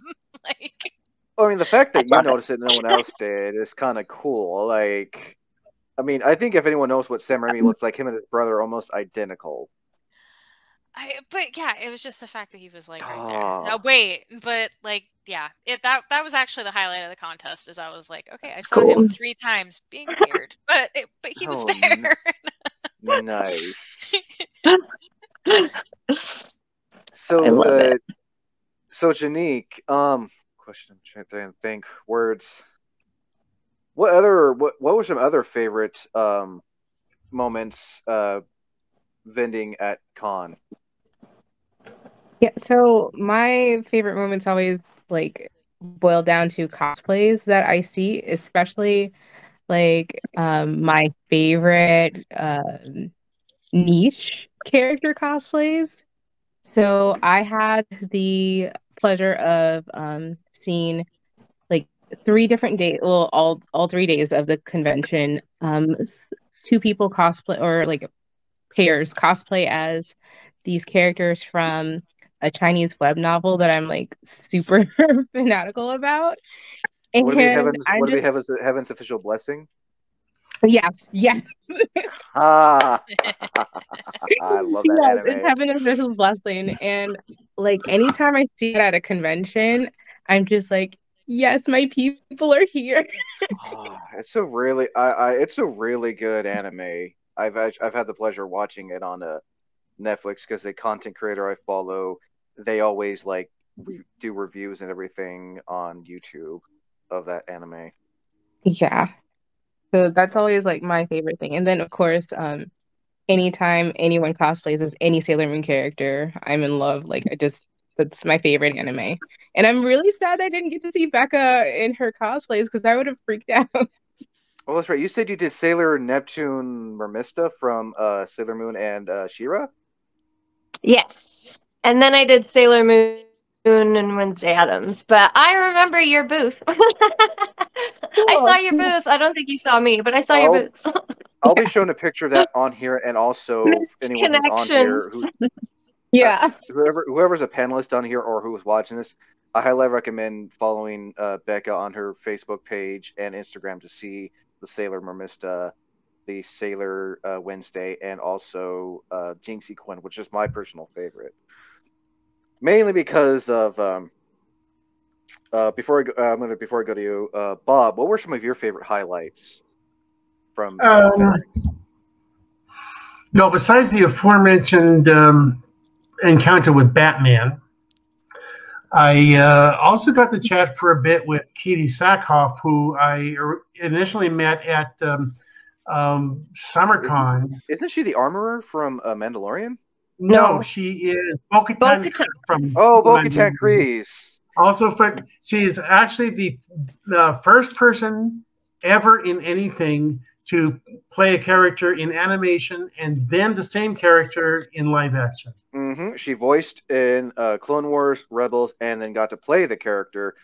Like, I mean, the fact that you noticed it and no one else did is kind of cool. Like, I mean, I think if anyone knows what Sam Raimi looks like, him and his brother are almost identical. But yeah, it was just the fact that he was like right there. Now, wait, but like, yeah, that was actually the highlight of the contest. Is I was like, okay, I saw him 3 times being weird, but he was there. Nice. So, so Janique, question. I'm trying to think words. What were some other favorite moments vending at con? Yeah, so my favorite moments always like boil down to cosplays that I see, especially like my favorite niche character cosplays. So I had the pleasure of seeing like 3 different days, well, all 3 days of the convention. 2 people cosplay, or like pairs cosplay as these characters from a Chinese web novel that I'm like super fanatical about. And would it be Heaven's Official Blessing? Yes. I love that anime. It's Heaven's Official Blessing. And like anytime I see it at a convention, I'm just like, Yes, my people are here. It's a really, it's a really good anime. I've had the pleasure of watching it on Netflix because the content creator I follow, they always like do reviews and everything on YouTube of that anime. Yeah. So that's always like my favorite thing. And then of course, anytime anyone cosplays as any Sailor Moon character, I'm in love. Like that's my favorite anime. And I'm really sad I didn't get to see Becca in her cosplays because I would have freaked out. Well, that's right. You said you did Sailor Neptune Mermista from Sailor Moon and She-Ra? Yes. And then I did Sailor Moon and Wednesday Addams. But I remember your booth. I saw your booth. I don't think you saw me, but I saw your booth. I'll be showing a picture of that on here, and also Missed anyone who's on here connections. Yeah. whoever's a panelist on here or who was watching this, I highly recommend following Becca on her Facebook page and Instagram to see the Sailor Mermista, the Sailor Wednesday, and also Jinxie Quinn, which is my personal favorite. Mainly because of before I go to you, Bob, what were some of your favorite highlights from no, besides the aforementioned encounter with Batman, I also got to chat for a bit with Katie Sackhoff, who I initially met at SummerCon. Isn't she the armorer from Mandalorian? No, she is Bo-Katan from Bo-Katan Kryze. Also, she is actually the first person ever in anything to play a character in animation and then the same character in live action. Mm-hmm. She voiced in Clone Wars, Rebels, and then got to play the character.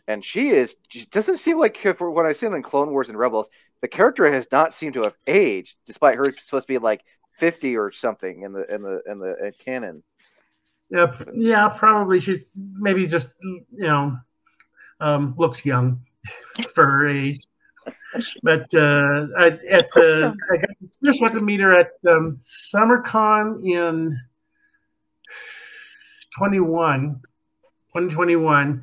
And she doesn't seem like, for what I've seen in Clone Wars and Rebels, the character has not seemed to have aged, despite her supposed to be like 50 or something in the canon. Yeah, probably. She's maybe just looks young for her age. But I just got to meet her at SummerCon in 2021,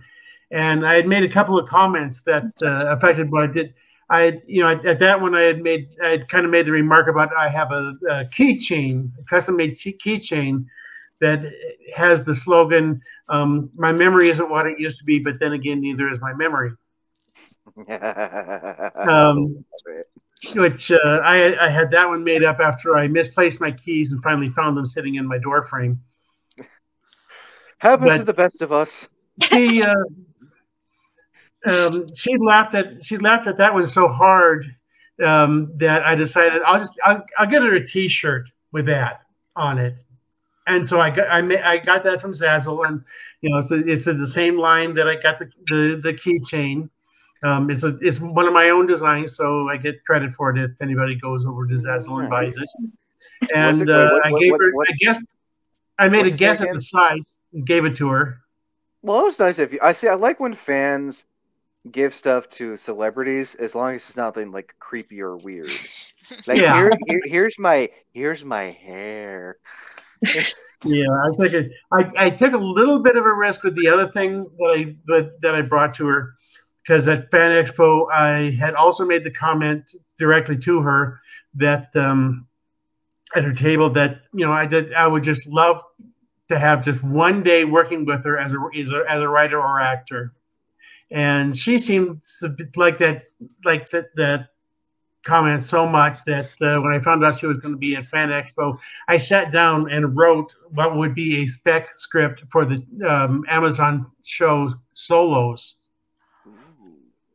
and I had made a couple of comments that affected what I did. At that one I had kind of made the remark about I have a keychain, a custom-made keychain that has the slogan, "My memory isn't what it used to be, but then again, neither is my memory." Which I had that one made up after I misplaced my keys and finally found them sitting in my door frame. Happens to the best of us. She laughed at that one so hard that I decided I'll get her a T-shirt with that on it. And so I got that from Zazzle, and it's the same line that I got the keychain. It's one of my own designs, so I get credit for it if anybody goes over to Zazzle and buys it. And I made a guess at the size and gave it to her. Well, it was nice if I like when fans give stuff to celebrities as long as it's nothing like creepy or weird. Like here's my hair. Yeah, I took a little bit of a risk with the other thing that I brought to her, because at Fan Expo I had also made the comment directly to her that at her table that I would just love to have just one day working with her as a writer or actor, and she seemed to like that comment so much that when I found out she was going to be at Fan Expo, I sat down and wrote what would be a spec script for the Amazon show Solos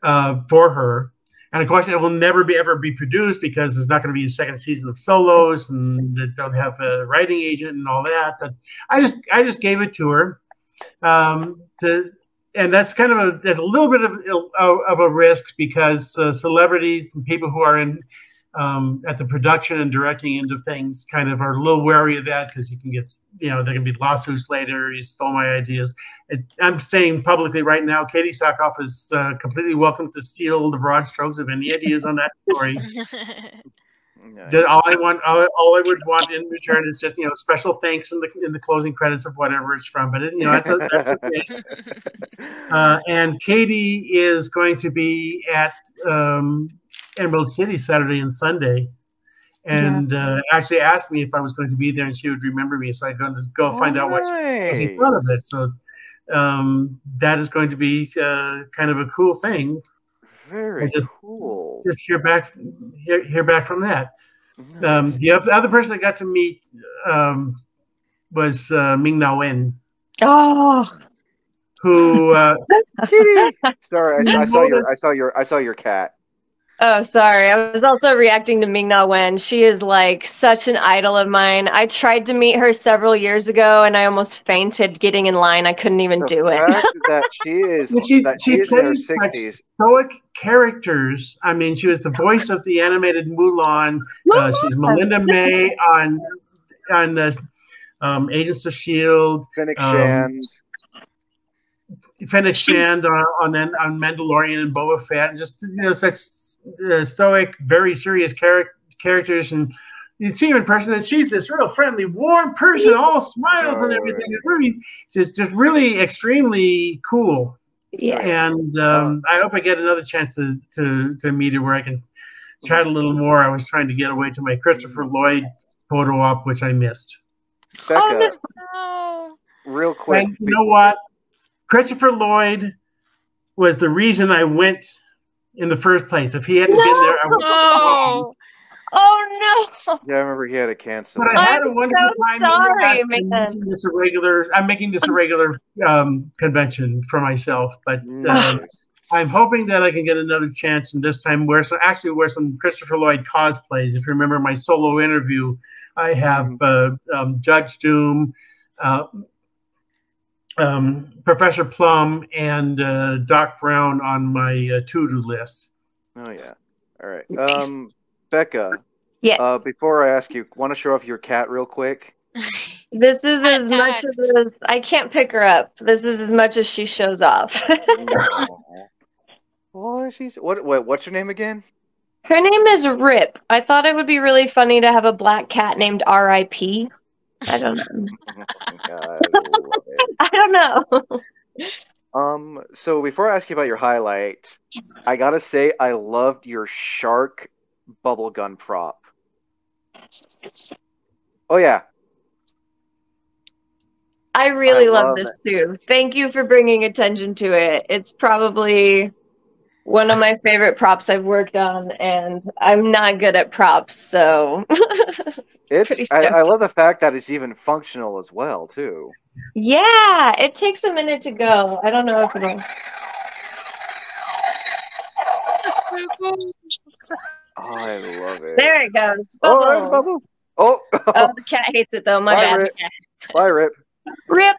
for her. And of course, it will never ever be produced because there's not going to be a second season of Solos, and they don't have a writing agent and all that. But I just gave it to her, and that's kind of a little bit of a risk because celebrities and people who are in at the production and directing end of things kind of are a little wary of that because you can get there can be lawsuits later. You stole my ideas. I'm saying publicly right now, Katie Sackhoff is completely welcome to steal the broad strokes of any ideas on that story. Nice. Just all I would want in return is just special thanks in the closing credits of whatever it's from. But that's okay. And Katie is going to be at Emerald City Saturday and Sunday, and actually asked me if I was going to be there, and she would remember me. So I'm going to go find out what was in front of it. So that is going to be kind of a cool thing. Very cool. Just hear back from that. Nice. The other person I got to meet was Ming Na Wen, Oh, who Sorry, I saw your cat. oh, sorry. I was also reacting to Ming Na Wen. She is like such an idol of mine. I tried to meet her several years ago, and I almost fainted getting in line. I couldn't even do it. The fact that she is she in her plays such 60s. stoic characters. I mean, she was the voice of the animated Mulan. She's Melinda May on Agents of S.H.I.E.L.D. Fennec Shand on Mandalorian and Boba Fett, and just such stoic, very serious characters, and you see her in person, and she's this real friendly, warm person, all smiles and everything. It's just really extremely cool. Yeah. And I hope I get another chance to meet her where I can chat a little more. I was trying to get away to my Christopher Lloyd photo op, which I missed. Becca, No. real quick. And you know what? Christopher Lloyd was the reason I went in the first place. If he hadn't been there, I would have No. Oh no! Yeah, I remember he had to cancel. But I had I'm a wonderful so time. sorry, I'm man. making this a regular convention for myself. But Nice. I'm hoping that I can get another chance, and this time wear some Christopher Lloyd cosplays. If you remember my solo interview, I have Judge Doom, Professor Plum, and Doc Brown on my to-do list. Oh yeah. All right. Becca. Yes. Before I ask you, want to show off your cat real quick? This is as much as I can't pick her up. This is as much as she shows off. What's your name again? Her name is Rip. I thought it would be really funny to have a black cat named R.I.P. I don't know. God, I love it. I don't know. So before I ask you about your highlight, I gotta say I loved your shark bubblegum prop. Oh yeah. I really love love this too. Thank you for bringing attention to it. It's probably one of my favorite props I've worked on, and I'm not good at props, so it's pretty stoked. I love the fact that it's even functional as well, too. Yeah, it takes a minute to go. I don't know if it'll... That's so cool. Oh, I love it. There it goes. Oh, there's a bubble. Oh. Oh, the cat hates it though. My bad. Rip. Bye, Rip. Rip.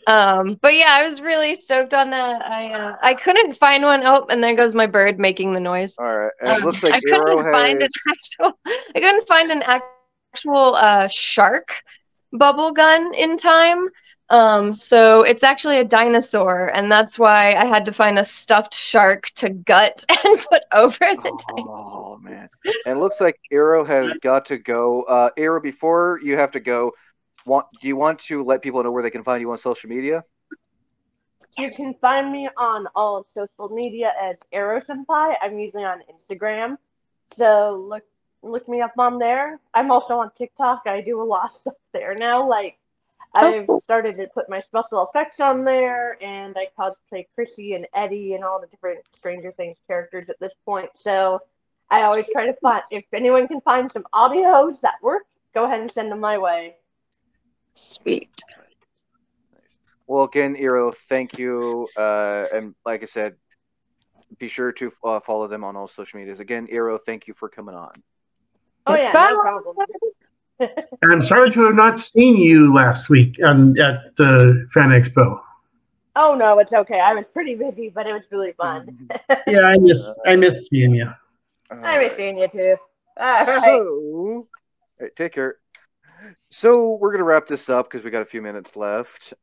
But yeah, I was really stoked on that. I couldn't find one. Oh, and there goes my bird making the noise. All right. And it looks like I couldn't find an actual shark bubble gun in time. So it's actually a dinosaur, and that's why I had to find a stuffed shark to gut and put over the dinosaur. Oh man. And it looks like Arrow has got to go. Arrow, before you have to go, do you want to let people know where they can find you on social media? You can find me on all of social media as Arrow Senpai. I'm usually on Instagram, so look me up on there. I'm also on TikTok. I do a lot of stuff there now. Like I've started to put my special effects on there, and I cosplay Chrissy and Eddie and all the different Stranger Things characters at this point. So I always try to find, if anyone can find some audios that work, go ahead and send them my way. Sweet. Nice. Well, again, Arrow, thank you. And like I said, be sure to follow them on all social medias. Again, Arrow, thank you for coming on. Oh yeah, no problem. And I'm sorry to have not seen you last week at the Fan Expo. Oh no, it's okay. I was pretty busy, but it was really fun. Yeah, I missed seeing you. I miss seeing you too. All right. So, right, take care. So we're gonna wrap this up because we got a few minutes left.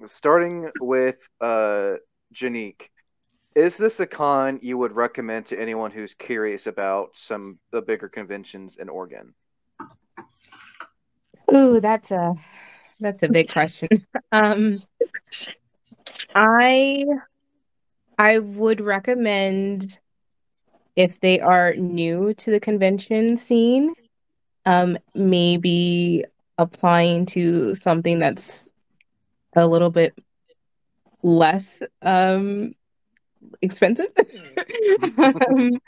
Starting with Janique. Is this a con you would recommend to anyone who's curious about the bigger conventions in Oregon? Ooh, that's a big question. Um, I I would recommend if they are new to the convention scene, maybe applying to something that's a little bit less expensive. um,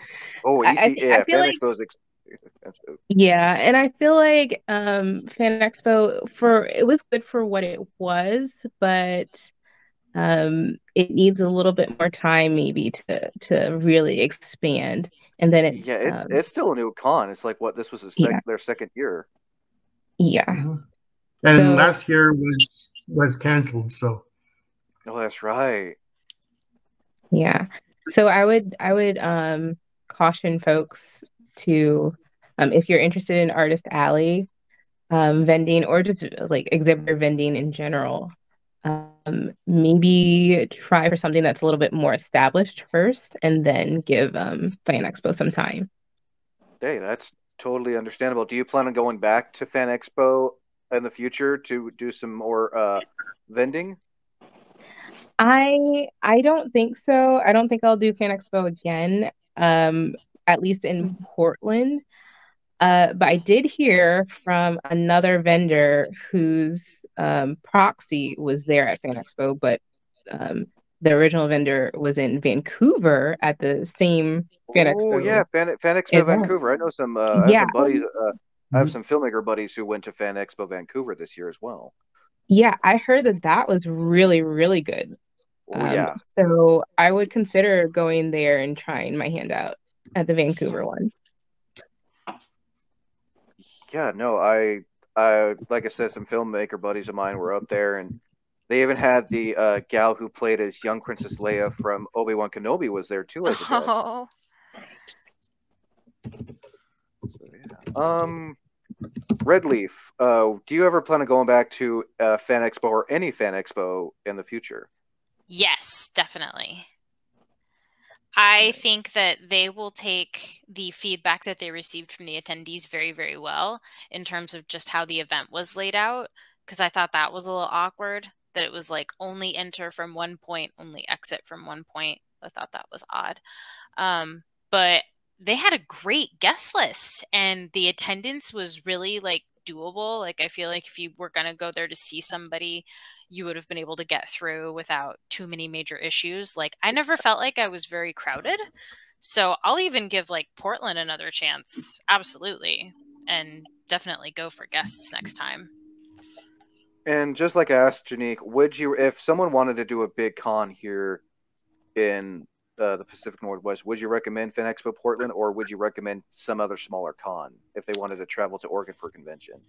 Oh, EC, I yeah, feel Fan like Expo is expensive. yeah, and I feel like Fan Expo for it was good for what it was, but it needs a little bit more time maybe to really expand. And then Yeah, it's it's still a new con. It's like what this was yeah, their second year. yeah. Mhm. And So last year was canceled, so Oh, that's right. yeah. So I would caution folks to if you're interested in Artist Alley vending or just like exhibitor vending in general, maybe try for something that's a little bit more established first and then give Fan Expo some time. Hey, that's totally understandable. Do you plan on going back to Fan Expo in the future to do some more vending? I don't think so. I don't think I'll do Fan Expo again, at least in Portland. But I did hear from another vendor whose proxy was there at Fan Expo, but um, the original vendor was in Vancouver at the same Fan Oh yeah, Expo Fan Expo event. Vancouver. I know some. I have Yeah, some buddies. I have mhm. some filmmaker buddies who went to Fan Expo Vancouver this year as well. yeah, I heard that that was really, really good. Oh yeah, So I would consider going there and trying my hand out at the Vancouver one. yeah. No, I like I said, some filmmaker buddies of mine were up there, and they even had the gal who played as young Princess Leia from Obi-Wan Kenobi was there too as a guest. Oh, So yeah. Red Leaf. Do you ever plan on going back to Fan Expo or any Fan Expo in the future? yes, definitely. I think that they will take the feedback that they received from the attendees very, very well in terms of just how the event was laid out. Because I thought that was a little awkward, that it was like only enter from one point, only exit from one point. I thought that was odd. But they had a great guest list and the attendance was really like doable. Like I feel like if you were going to go there to see somebody, you would have been able to get through without too many major issues. Like I never felt like I was very crowded. So I'll even give like Portland another chance. Absolutely. And definitely go for guests next time. And just like I asked Janique, would you, if someone wanted to do a big con here in the Pacific Northwest, would you recommend Fan Expo Portland, or would you recommend some other smaller con if they wanted to travel to Oregon for a convention?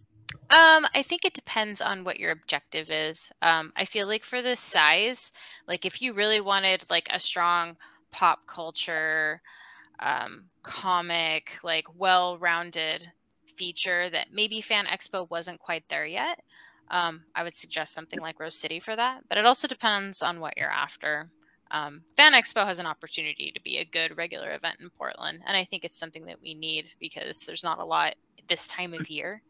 I think it depends on what your objective is. I feel like for this size, like if you really wanted like a strong pop culture, comic, like well-rounded feature that maybe Fan Expo wasn't quite there yet, I would suggest something like Rose City for that. But it also depends on what you're after. Fan Expo has an opportunity to be a good regular event in Portland, and I think it's something that we need because there's not a lot this time of year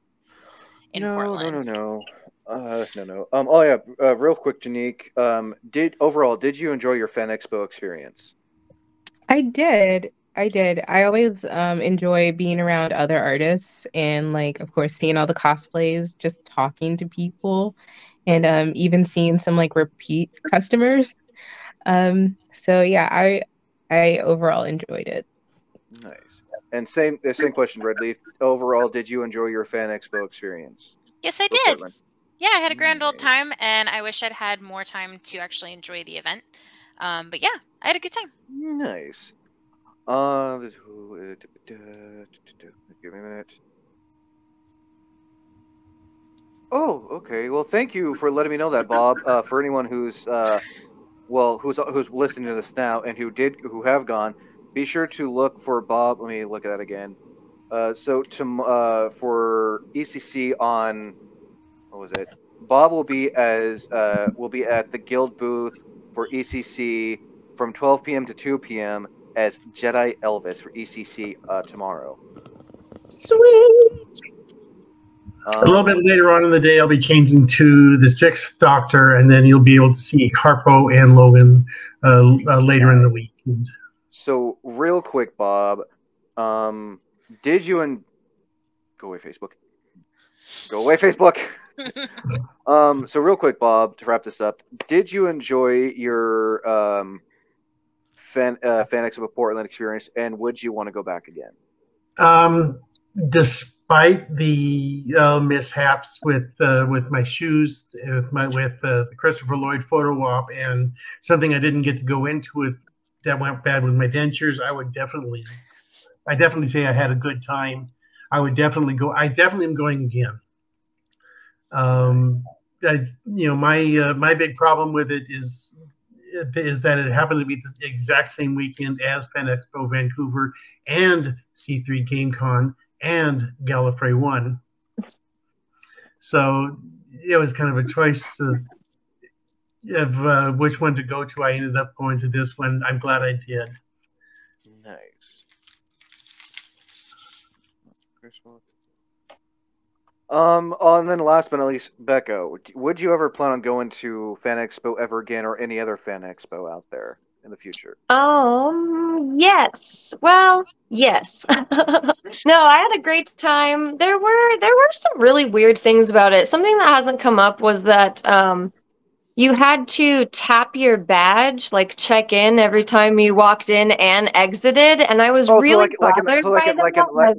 in Portland. No. No. Oh yeah. Real quick, Janique. Did you enjoy your Fan Expo experience? I did. I did. I always enjoy being around other artists and like of course seeing all the cosplays, just talking to people and even seeing some like repeat customers. So yeah, I overall enjoyed it. Nice. And same question, Red Leaf. Overall, did you enjoy your Fan Expo experience Yes, I for did. Portland? Yeah, I had a grand old Nice. time, and I wish I'd had more time to actually enjoy the event. But yeah, I had a good time. Nice. Give me a minute. Oh, okay. Well, thank you for letting me know that, Bob. For anyone who's who's listening to this now and who have gone, be sure to look for Bob. Let me look at that again. For ECC on what was it? Bob will be at the guild booth for ECC from 12 p.m. to 2 p.m. as Jedi Elvis for ECC tomorrow. Sweet. A little bit later on in the day, I'll be changing to the 6th Doctor, and then you'll be able to see Harpo and Logan later in the week. So, real quick, Bob, did you go away, Facebook? Go away, Facebook. So real quick, Bob, to wrap this up, did you enjoy your Fan Expo Portland experience, and would you want to go back again? Despite the mishaps with my shoes, with the Christopher Lloyd photo op, and something I didn't get to go into it that went bad with my dentures, I definitely say I had a good time. I would definitely go. I definitely am going again. My big problem with it is that it happened to be the exact same weekend as Fan Expo Vancouver and C3 GameCon and Gallifrey 1. So it was kind of a choice of which one to go to. I ended up going to this one. I'm glad I did. Nice. And then last but not least, Becca, would you ever plan on going to Fan Expo ever again, or any other Fan Expo out there in the future? Yes. Well, yes. No, I had a great time. There were some really weird things about it. Something that hasn't come up was that you had to tap your badge, like check in every time you walked in and exited, and I was really bothered by that.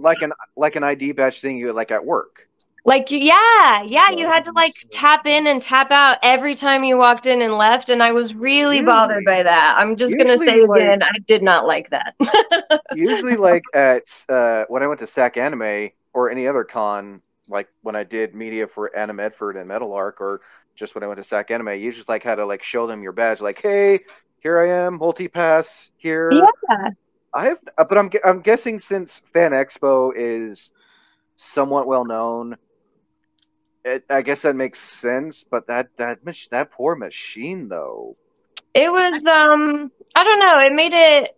Like an ID badge thing you like at work. Like, yeah, you had to like tap in and tap out every time you walked in and left, and I was really bothered by that. I'm just gonna say again, I did not like that. Usually, like at when I went to SAC Anime or any other con, like when I did media for Anime Medford and Metal Arc, or just when I went to SAC Anime, you just like had to like show them your badge, like, hey, here I am, multi-pass here. Yeah. But I'm guessing since Fan Expo is somewhat well known, I guess that makes sense. But that poor machine though. It was I don't know. It made it.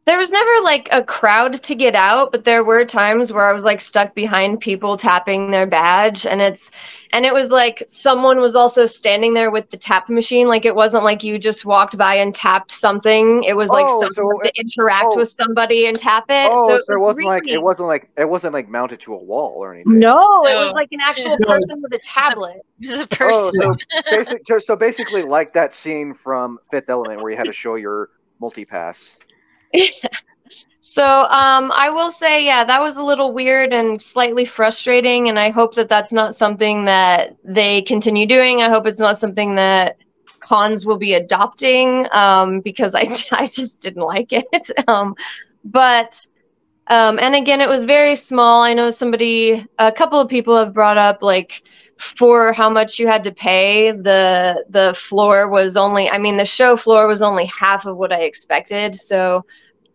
There was never like a crowd to get out, but there were times where I was like stuck behind people tapping their badge, and it was like someone was also standing there with the tap machine. Like it wasn't like you just walked by and tapped something. It was like someone had to interact with somebody and tap it. So it wasn't like mounted to a wall or anything. No, it was like an actual person with a tablet. It's a person. So basically like that scene from Fifth Element where you had to show your multi-pass. So I will say, yeah, that was a little weird and slightly frustrating, and I hope that that's not something that they continue doing. I hope it's not something that cons will be adopting, because I just didn't like it. And again, it was very small. I know a couple of people have brought up, like, for how much you had to pay, the floor was only, I mean, the show floor was only half of what I expected. So,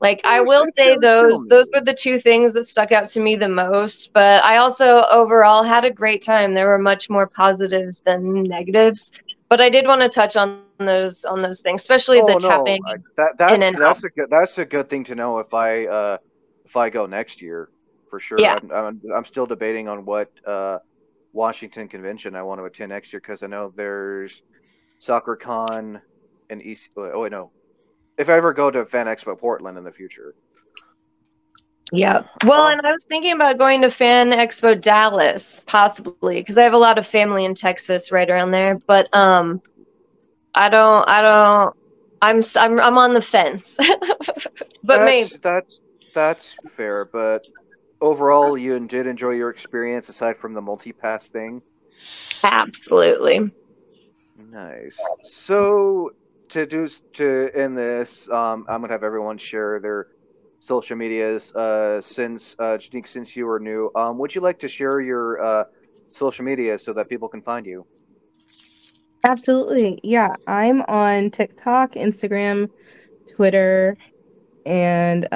like, I will say those were the two things that stuck out to me the most. But I also overall had a great time. There were much more positives than negatives. But I did want to touch on those things, especially tapping. That's a good thing to know if I go next year, for sure. Yeah. I'm still debating on what Washington convention I want to attend next year, because I know there's SoccerCon and East. Oh wait, no. If I ever go to Fan Expo Portland in the future. Yeah. Well, and I was thinking about going to Fan Expo Dallas, possibly, because I have a lot of family in Texas right around there. But I'm on the fence. But maybe that's fair. But overall, you did enjoy your experience aside from the multi-pass thing. Absolutely. Nice. So to end this, I'm gonna have everyone share their social medias. Since Janique, since you were new, would you like to share your social media so that people can find you? Absolutely. Yeah, I'm on TikTok, Instagram, Twitter, and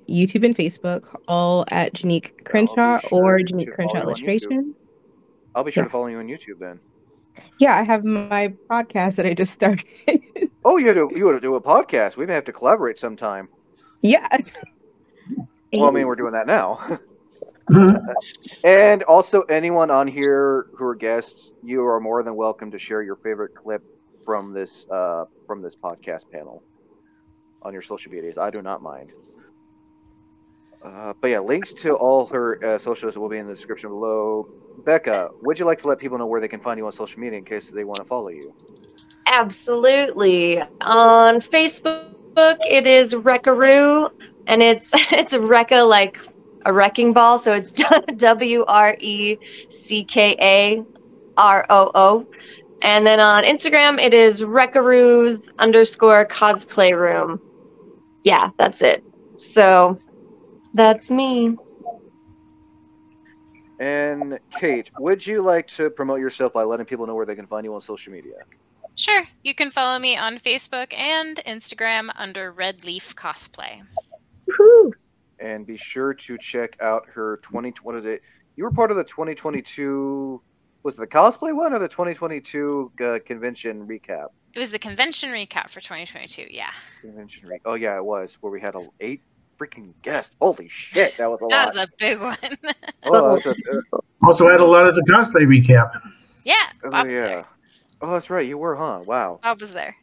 YouTube and Facebook, all at Janique Crenshaw or Janique Crenshaw Illustration. I'll be sure to follow you on YouTube then. Yeah, I have my podcast that I just started. Oh, you would do a podcast. We may have to collaborate sometime. Yeah. Well, I mean, we're doing that now. Mhm. And also, anyone on here who are guests, you are more than welcome to share your favorite clip from this podcast panel on your social medias. I do not mind. But yeah, links to all her socials will be in the description below. Becca, would you like to let people know where they can find you on social media in case they want to follow you? Absolutely. On Facebook, it is Wrecka Roo, and it's it's Wrecka like a wrecking ball, so it's WRECKAROO. And then on Instagram, it is Wreckaroo's_cosplay room. Yeah, that's it. So that's me. And Kate, would you like to promote yourself by letting people know where they can find you on social media? Sure. You can follow me on Facebook and Instagram under Red Leaf Cosplay. Woohoo. And be sure to check out her 2020. You were part of the 2022. Was it the cosplay one or the 2022 convention recap? It was the convention recap for 2022. Yeah. Oh yeah, it was where we had 8 freaking guests. Holy shit, that was a lot. That was a big one. Oh, Also had a lot of the cosplay recap. Yeah. oh Bob was yeah. there. Oh, that's right. You were, huh? Wow. Bob was there.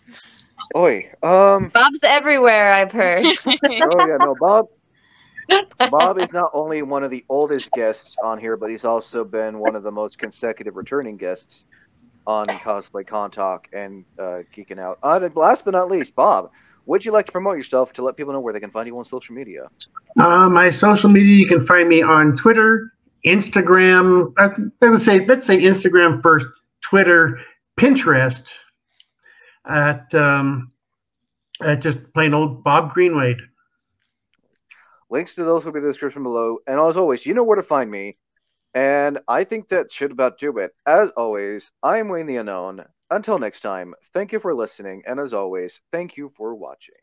Oi. Bob's everywhere, I've heard. Oh yeah, no, Bob. Bob is not only one of the oldest guests on here, but he's also been one of the most consecutive returning guests on Cosplay Con Talk and Geeking Out. Last but not least, Bob, would you like to promote yourself to let people know where they can find you on social media? My social media, you can find me on Twitter, Instagram. Let's say Instagram first, Twitter, Pinterest, at just plain old Bob Greenwade. Links to those will be in the description below. And as always, you know where to find me. And I think that should about do it. As always, I'm Wayne the Unknown. Until next time, thank you for listening. And as always, thank you for watching.